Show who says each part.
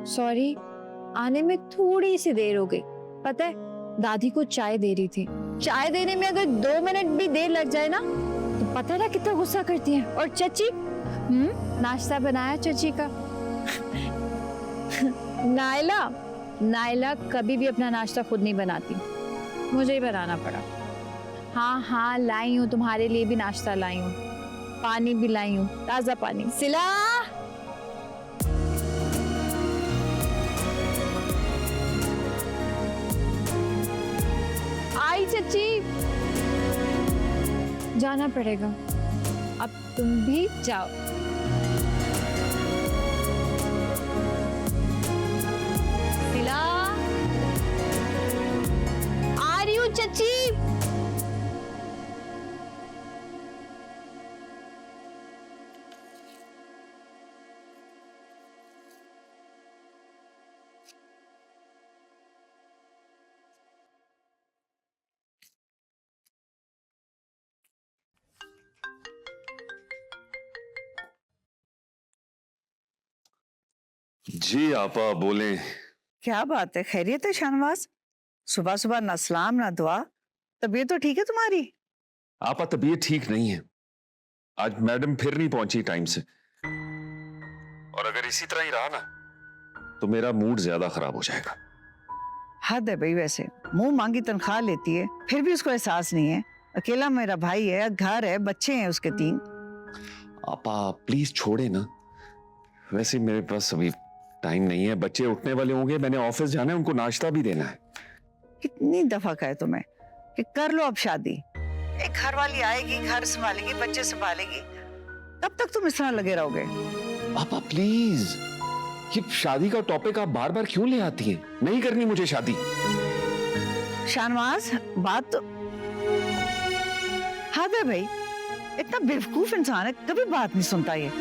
Speaker 1: Sorry, आने में थोड़ी सी देर हो गई। पता है, दादी को चाय दे रही थी। चाय देने में अगर 2 मिनट भी देर लग जाए ना तो पता है ना कितना गुस्सा करती है। और चची, नाश्ता बनाया चची का। नायला नायला कभी भी अपना नाश्ता खुद नहीं बनाती, मुझे ही बनाना पड़ा। हाँ हाँ, लाई हूँ तुम्हारे लिए भी नाश्ता लाई हूँ, पानी भी लाई हूँ, ताजा पानी। सिला, आई चची। जाना पड़ेगा, अब तुम भी जाओ। सिला, आ रही हूँ चची।
Speaker 2: जी आपा बोले।
Speaker 3: क्या बात है, खैरियत है शाहनवाज? सुबह सुबह ना सलाम ना दुआ। तबीयत तो ठीक है तुम्हारी?
Speaker 2: आपा तबीयत ठीक नहीं है, आज मैडम फिर नहीं पहुंची टाइम से, और अगर इसी तरह ही रहा ना तो मेरा मूड ज्यादा खराब हो जाएगा।
Speaker 3: हद है भाई, वैसे मुंह मांगी तनख्वाह लेती है, फिर भी उसको एहसास नहीं है। अकेला मेरा भाई है, घर है, बच्चे हैं उसके 3।
Speaker 2: आपा प्लीज छोड़े ना, वैसे मेरे पास अभी टाइम नहीं है, बच्चे उठने वाले होंगे, मैंने ऑफिस जाना है, उनको नाश्ता भी देना है।
Speaker 3: कितनी दफा कहे तुम्हें कि कर लो अब शादी। एक घर वाली आएगी, घर संभालेगी, बच्चे संभालेगी, कब तक तुम इस तरह लगे रहोगे?
Speaker 2: आपा प्लीज, ये शादी का टॉपिक आप बार बार क्यों ले आती हैं? नहीं करनी मुझे शादी।
Speaker 3: शाहनवाज, बात तो हद है भाई, इतना बेवकूफ इंसान है, कभी बात नहीं सुनता ये।